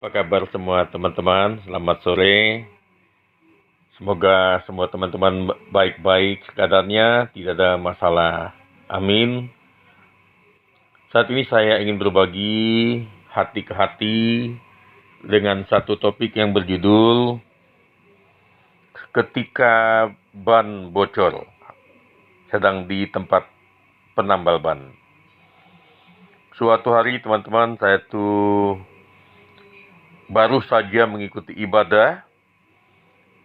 Apa kabar semua teman-teman? Selamat sore. Semoga semua teman-teman baik-baik keadaannya, tidak ada masalah. Amin. Saat ini saya ingin berbagi hati ke hati dengan satu topik yang berjudul Ketika Ban Bocor sedang di tempat penambal ban. Suatu hari teman-teman, saya tuh baru saja mengikuti ibadah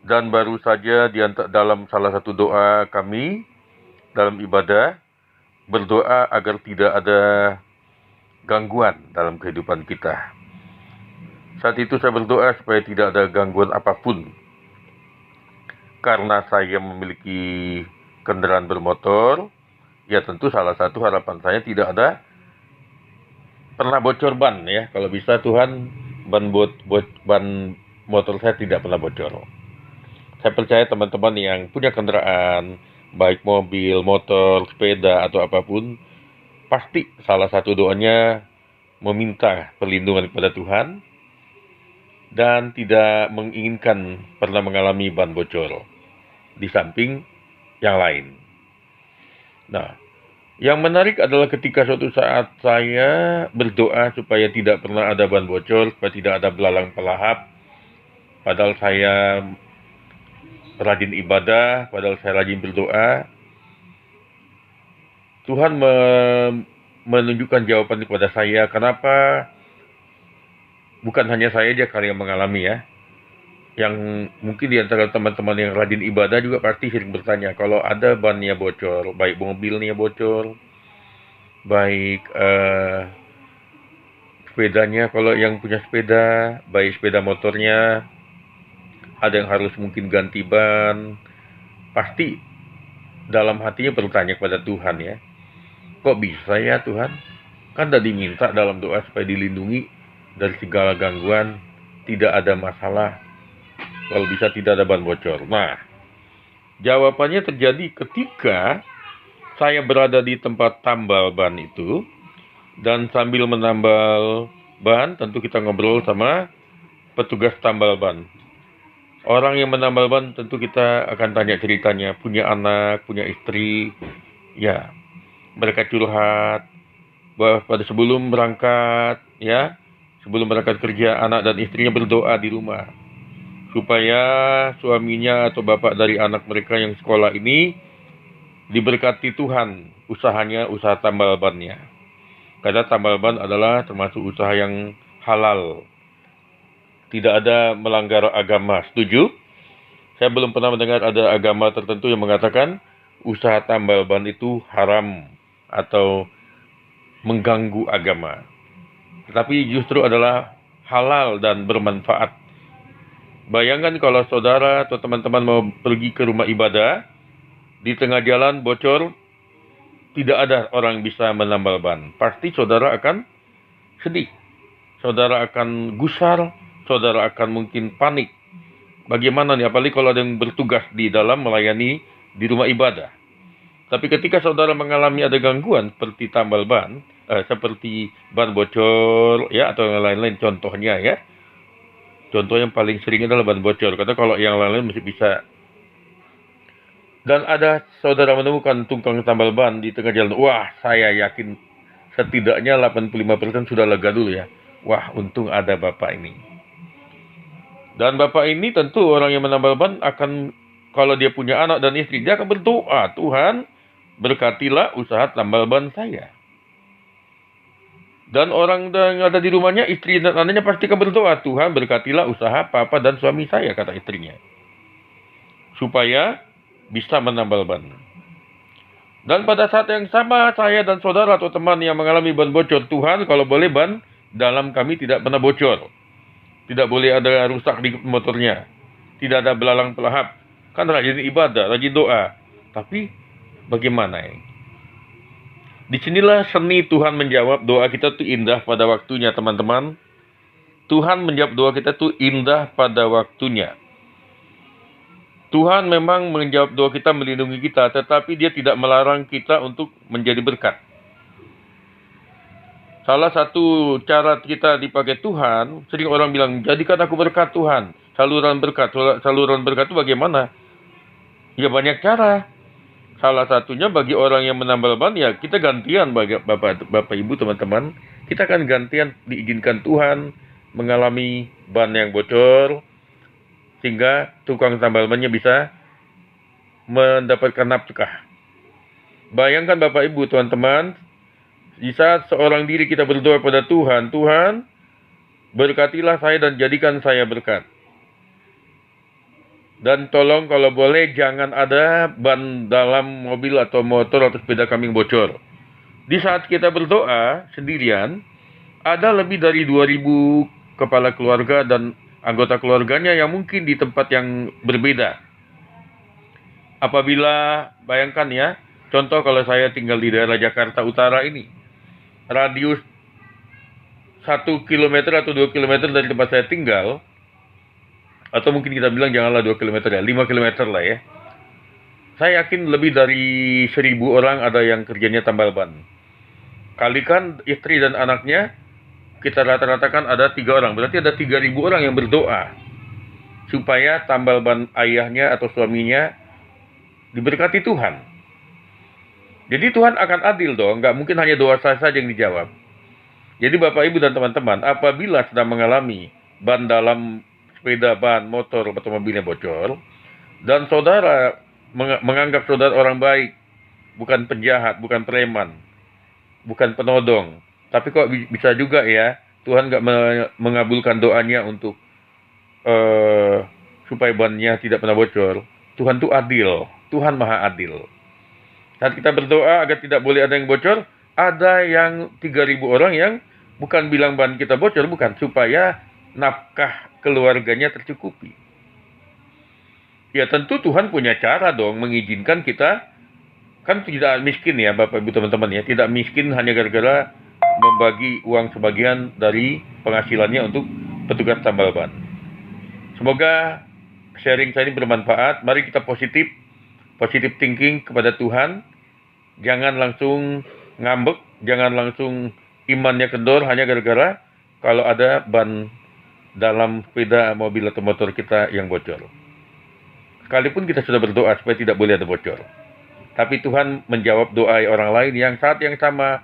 dan baru saja dalam salah satu doa kami dalam ibadah berdoa agar tidak ada gangguan dalam kehidupan kita. Saat itu saya berdoa supaya tidak ada gangguan apapun. Karena saya memiliki kendaraan bermotor, ya tentu salah satu harapan saya tidak ada pernah bocor ban ya. Kalau bisa Tuhan ban motor saya tidak pernah bocor. Saya percaya teman-teman yang punya kendaraan, baik mobil, motor, sepeda, atau apapun, pasti salah satu doanya meminta perlindungan kepada Tuhan dan tidak menginginkan pernah mengalami ban bocor di samping yang lain. Nah, yang menarik adalah ketika suatu saat saya berdoa supaya tidak pernah ada ban bocor, supaya tidak ada belalang pelahap, padahal saya rajin ibadah, padahal saya rajin berdoa, Tuhan menunjukkan jawaban kepada saya. Kenapa bukan hanya saya aja kali yang mengalami ya, yang mungkin di antara teman-teman yang rajin ibadah juga pasti sering bertanya, kalau ada bannya bocor, baik mobilnya bocor, baik sepedanya, kalau yang punya sepeda, baik sepeda motornya, ada yang harus mungkin ganti ban, pasti dalam hatinya bertanya kepada Tuhan ya, kok bisa ya Tuhan? Kan tadi minta dalam doa supaya dilindungi dari segala gangguan, tidak ada masalah, kalau bisa tidak ada ban bocor. Nah, jawabannya terjadi ketika saya berada di tempat tambal ban itu, dan sambil menambal ban, tentu kita ngobrol sama petugas tambal ban. Orang yang menambal ban tentu kita akan tanya ceritanya, punya anak, punya istri, ya. Mereka curhat bahwa pada sebelum berangkat, ya, sebelum berangkat kerja, anak dan istrinya berdoa di rumah supaya suaminya atau bapak dari anak mereka yang sekolah ini diberkati Tuhan usahanya, usaha tambal bannya. Karena tambal ban adalah termasuk usaha yang halal, tidak ada melanggar agama. Setuju? Saya belum pernah mendengar ada agama tertentu yang mengatakan usaha tambal ban itu haram atau mengganggu agama. Tetapi justru adalah halal dan bermanfaat. Bayangkan kalau saudara atau teman-teman mau pergi ke rumah ibadah, di tengah jalan bocor, tidak ada orang yang bisa menambal ban. Pasti saudara akan sedih. Saudara akan gusar, saudara akan mungkin panik. Bagaimana nih, apalagi kalau ada yang bertugas di dalam melayani di rumah ibadah. Tapi ketika saudara mengalami ada gangguan seperti tambal ban, seperti ban bocor, ya, atau yang lain-lain, contohnya ya. Contoh yang paling sering adalah ban bocor, karena kalau yang lain-lain masih bisa. Dan ada saudara menemukan tukang tambal ban di tengah jalan. Wah, saya yakin setidaknya 85% sudah lega dulu ya. Wah, untung ada bapak ini. Dan bapak ini tentu orang yang menambal ban akan, kalau dia punya anak dan istri, dia akan berdoa, Tuhan berkatilah usaha tambal ban saya. Dan orang yang ada di rumahnya, istri dan anaknya pasti akan berdoa, Tuhan berkatilah usaha papa dan suami saya, kata istrinya, supaya bisa menambal ban. Dan pada saat yang sama, saya dan saudara atau teman yang mengalami ban bocor, Tuhan kalau boleh ban dalam kami tidak pernah bocor. Tidak boleh ada rusak di motornya. Tidak ada belalang pelahap. Kan rajin ibadah, rajin doa. Tapi bagaimana ini? Disinilah seni Tuhan menjawab doa kita tuh indah pada waktunya, teman-teman. Tuhan menjawab doa kita tuh indah pada waktunya. Tuhan memang menjawab doa kita, melindungi kita, tetapi Dia tidak melarang kita untuk menjadi berkat. Salah satu cara kita dipakai Tuhan, sering orang bilang, jadikan aku berkat Tuhan. Saluran berkat. Saluran berkat itu bagaimana? Ya banyak cara. Salah satunya bagi orang yang menambal ban, ya kita gantian bagi Bapak Ibu teman-teman. Kita akan gantian diizinkan Tuhan mengalami ban yang bocor, sehingga tukang tambal bannya bisa mendapatkan nafkah. Bayangkan Bapak Ibu teman-teman, di saat seorang diri kita berdoa pada Tuhan, Tuhan berkatilah saya dan jadikan saya berkat. Dan tolong kalau boleh jangan ada ban dalam mobil atau motor atau sepeda kami bocor. Di saat kita berdoa sendirian, ada lebih dari 2000 kepala keluarga dan anggota keluarganya yang mungkin di tempat yang berbeda. Apabila, bayangkan ya, contoh kalau saya tinggal di daerah Jakarta Utara ini, radius 1 kilometer atau 2 kilometer dari tempat saya tinggal, atau mungkin kita bilang janganlah 2 kilometer ya, 5 kilometer lah ya. Saya yakin lebih dari 1000 orang ada yang kerjanya tambal ban. Kalikan istri dan anaknya, kita rata-ratakan ada 3 orang. Berarti ada 3000 orang yang berdoa supaya tambal ban ayahnya atau suaminya diberkati Tuhan. Jadi Tuhan akan adil dong, nggak mungkin hanya doa saya saja yang dijawab. Jadi Bapak Ibu dan teman-teman, apabila sedang mengalami ban dalam sepeda, ban, motor, atau mobilnya bocor, dan saudara menganggap saudara orang baik, bukan penjahat, bukan preman, bukan penodong, tapi kok bisa juga ya, Tuhan nggak mengabulkan doanya untuk supaya bannya tidak pernah bocor. Tuhan itu adil, Tuhan maha adil. Saat kita berdoa agar tidak boleh ada yang bocor, ada yang 3000 orang yang bukan bilang ban kita bocor, bukan, supaya nafkah keluarganya tercukupi. Ya tentu Tuhan punya cara dong mengizinkan kita, kan tidak miskin ya Bapak Ibu teman-teman ya, tidak miskin hanya gara-gara membagi uang sebagian dari penghasilannya untuk petugas tambal ban. Semoga sharing saya ini bermanfaat. Mari kita positif thinking kepada Tuhan. Jangan langsung ngambek, jangan langsung imannya kendor hanya gara-gara kalau ada ban dalam sepeda, mobil atau motor kita yang bocor. Sekalipun kita sudah berdoa supaya tidak boleh ada bocor, tapi Tuhan menjawab doa orang lain yang saat yang sama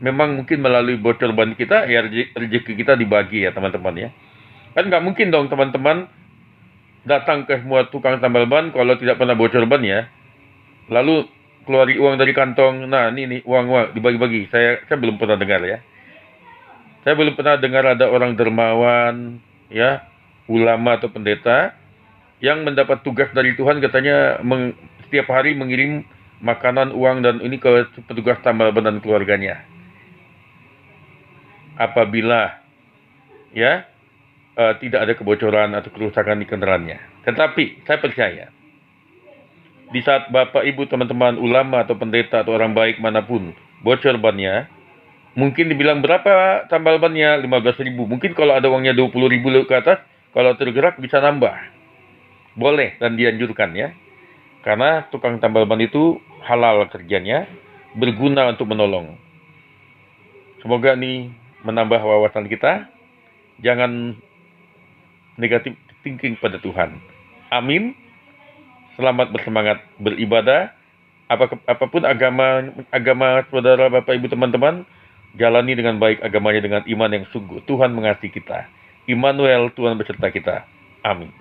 memang mungkin melalui bocor ban kita, ya rezeki kita dibagi ya teman-teman ya. Kan nggak mungkin dong teman-teman datang ke semua tukang tambal ban kalau tidak pernah bocor ban ya, lalu keluari uang dari kantong, nah ini uang dibagi-bagi. Saya belum pernah dengar ya. Saya belum pernah dengar ada orang dermawan ya, ulama atau pendeta yang mendapat tugas dari Tuhan katanya setiap hari mengirim makanan, uang dan ini ke petugas tambal ban dan keluarganya. Apabila ya tidak ada kebocoran atau kerusakan di kendaraannya. Tetapi saya percaya di saat Bapak Ibu teman-teman ulama atau pendeta atau orang baik manapun bocor bannya, mungkin dibilang berapa tambal bannya, 15.000. Mungkin kalau ada uangnya 20.000 ke atas, kalau tergerak bisa nambah. Boleh dan dianjurkan ya. Karena tukang tambal ban itu halal kerjanya, berguna untuk menolong. Semoga ini menambah wawasan kita. Jangan negatif thinking pada Tuhan. Amin. Selamat bersemangat beribadah. Apapun agama saudara, Bapak, Ibu, teman-teman, jalani dengan baik agamanya dengan iman yang sungguh. Tuhan mengasihi kita. Immanuel, Tuhan beserta kita. Amin.